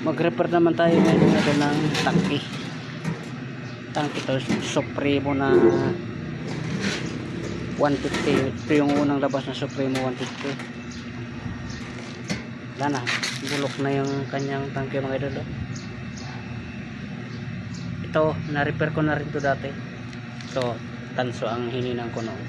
Mag-repair naman tayo ngayon ng tangke to, Supremo na 150. Ito yung unang labas na Supremo 150. Wala na, bulok na yung kanyang tangke mga idol. Ito, na-repair ko na rin to dati. So, tanso ang hininang ko noon.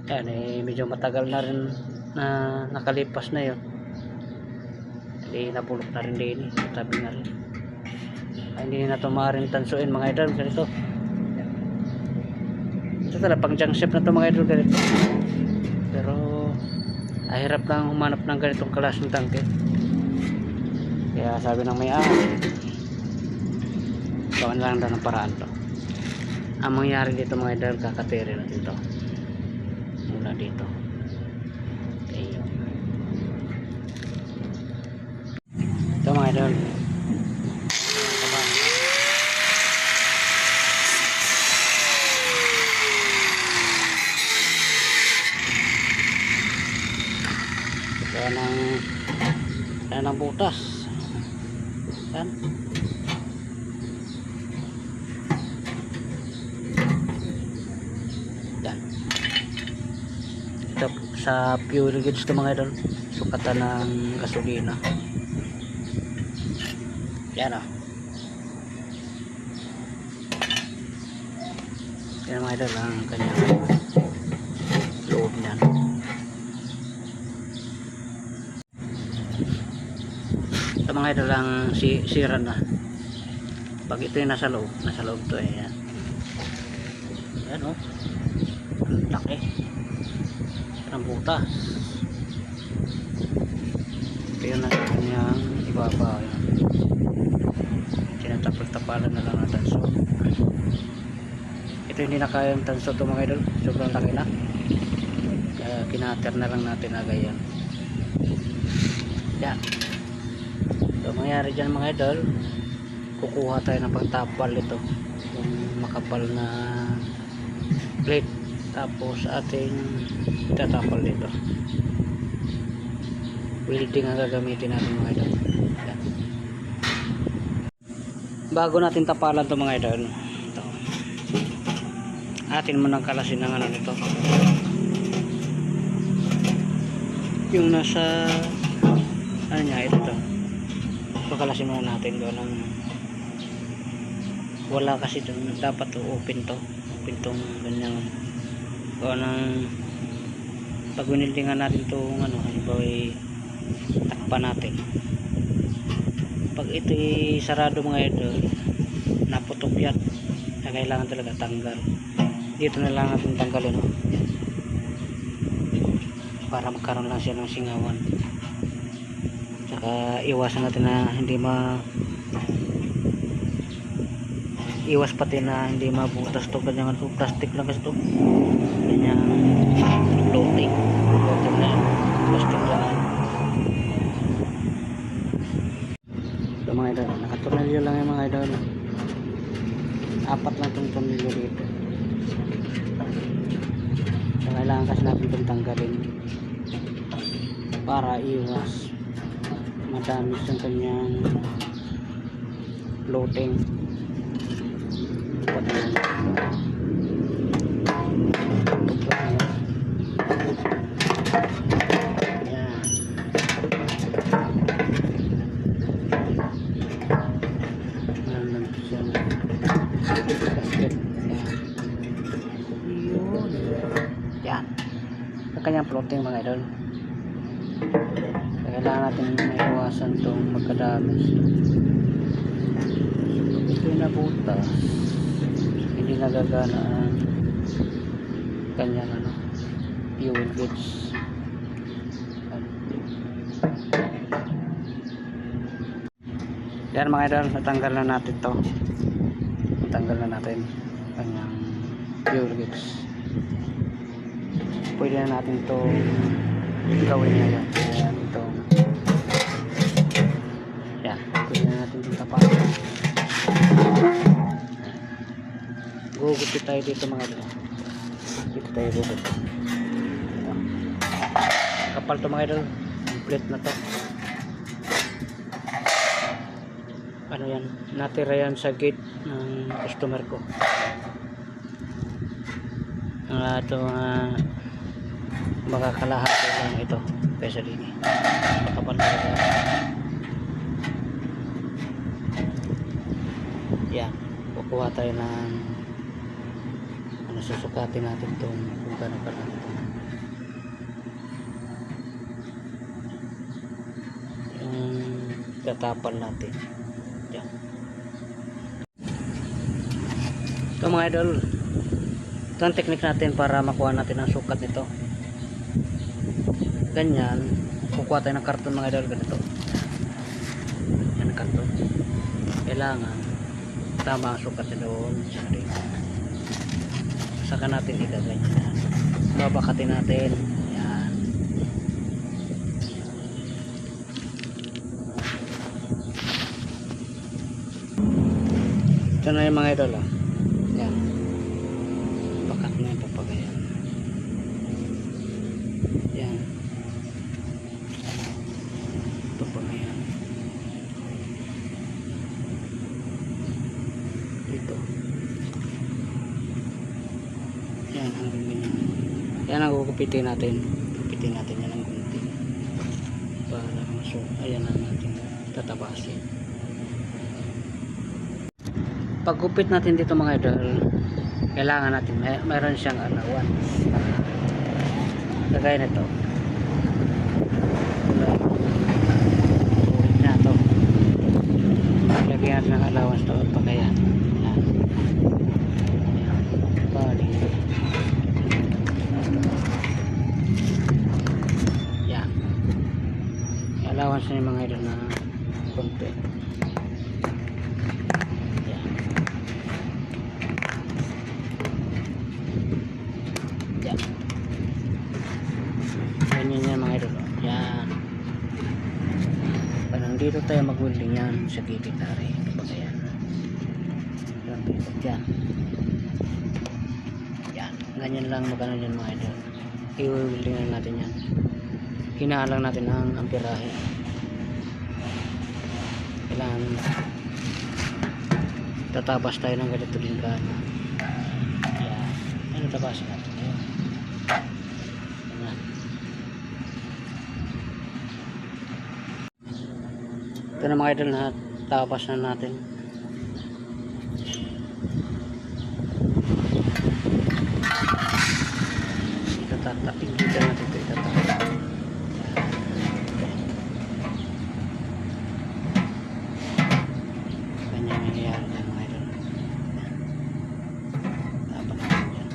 Yan medyo matagal na rin na nakalipas na yun. Nabulok na rin din, tabi na rin. Hindi na ito maaaring tansuin mga idol. Ganito ito talaga pang junk ship na ito mga idol, ganito. Pero ahirap lang humanap ng ganitong klaseng tangke. Kaya sabi ng may-ari, gawan lang daw ng paraan to. Ang mangyari dito mga idol, kakatiri na dito mula dito. Okay. Ito mga idol, yan ang butas. Yan. Yan. Ito sa fuel gauge ito mga idol, sukatan ng gasolina. Yan o. Yan mga idol ang kanyang loob niyan. Ito mga idol ang sira na. Pag ito yung nasa loob to yan. Yan o. Ang laki. Ang butas. Ito yung nasa kanyang ibaba. Yan. Tinatapal-tapalan na lang ang tanso. Ito hindi na kayang tanso to mga idol. Sobrang laki na. Kaya kinater na lang natin agad yan. Yan. So mangyari dyan mga idol, kukuha tayo ng pagtapal ito, yung makapal na plate, tapos ating itatapal dito. Welding ang gagamitin natin mga idol. Yan. Bago natin tapalan ito mga idol, ito, atin munang kalasin ng ano nito, yung nasa ano niya, ito kalasin muna natin doon ng wala kasi doon, dapat to open tong ganyang doon ng pag winildingan natin itong ano, halimbawa takpan natin. Pag ito sarado mga idol, naputok yan, na kailangan talaga tanggal. Dito na lang natin tanggalin para magkaroon lang siya ng singawan. Iwasan natin na iwas pati na hindi mabutas to, kanyang plastic lang kasi to, kanyang floating na plastic lang. Ito mga idol, nakatornilyo lang yung mga idol, 4 lang itong tornilyo dito. So kailangan kasi natin itong tanggalin para iwas madamis ang kanyang floating. Yan. Yan. Ang kanyang floating mga idol. Kailangan natin maiwasan itong magkadamis. Ito yung nabutas, hindi nagagana ang kanyang ano, fuel gauge. Yan mga idol, natanggal na natin to. Natanggal na natin kanyang fuel gauge. Pwede na natin to gawin ngayon. Ayan, ito. Yan, pwede na natin itong tapalan. Gugupit tayo dito mga idol. Dito tayo gugupit. Kapal to mga idol. Complete na to. ano yan, natira yan sa gate ng customer ko. Ito makakalahati lang ito kaysa din makapal talaga. Yan, kukuha tayo ng ano, susukatin natin itong kung gano'n pa lang ito, yung tatapal natin. Yan. Ito mga idol, ito ang technique natin para makuha natin ang sukat nito. Ganyan, kukuha tayo ng karton mga idol, ganito. Yan ang karton. Kailangan tama ang sukat nito doon sa ring. Saka natin igaganyan. Babakatin natin. Yan. Ito na yung mga idol. Yan. Bakat na yung papagayan. Yan. Papagayan. Ito. Yan, hanggang ganyan. Yan ang kukupitin natin. Kupitin natin yan ng kunti para masuk. Ayan ang natin tatabasin. Pagkupit natin dito mga idol, kailangan natin mayroon siyang alawan. Kagaya nito. Ulit na ito. Lagyan natin ng alawan sa pagkayan. Yan. Bali. Yan. Allowance na yung mga idol na konti. Yan. Yan. Ganyan yan mga idol. Yan. Parang dito tayo mag-welding yan sa gilid na rin. Yan. Yan. Yan. Ganyan lang magkano yan mga idol. I-welding natin yan. Hinaan lang natin ang amperahe. Kailangan tatabas tayo ng ganito din ka. Yan. Ano tabasin natin? Ayan. Ayan. Ito na mga idol na tapas na natin. Itatatapin natin ito. Itatapin. Ganyan nangyayari yan mga idol. Tapan natin yan.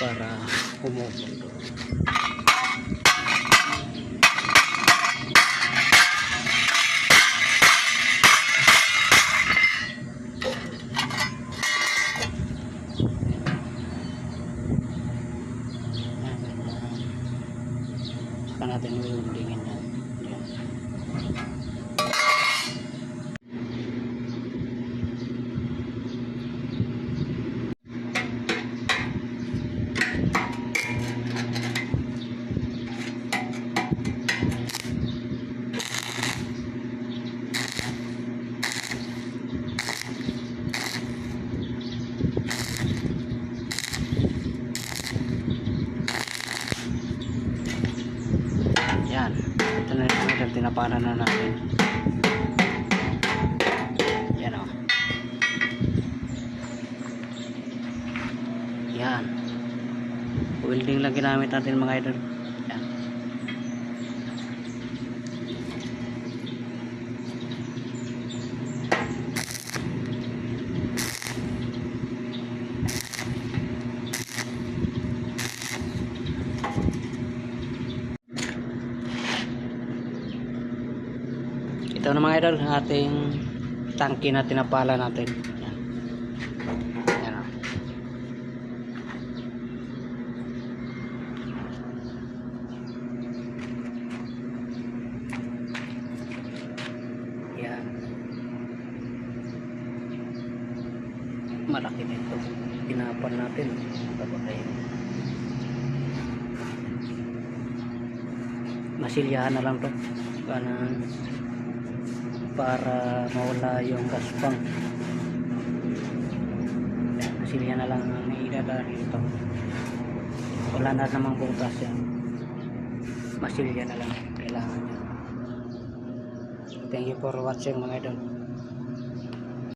Para humuhundo. Saka natin hulundingin yan. Yan. Ito na yung tinapanan na natin. Yan o. Yan. Welding lang ginamit natin mga idol. Yan. Ito na mga idol, ating tangke na tinapala natin. Yan. Yan o. Yan. malaki na ito. Tinapan natin kapatay. Masilyahan na lang to para mawala yung gaspang. Masilyahan na lang ang ilalagay ito. Wala na namang butas yan. Masilyahan na lang kailangan niya. Thank you for watching mga idol.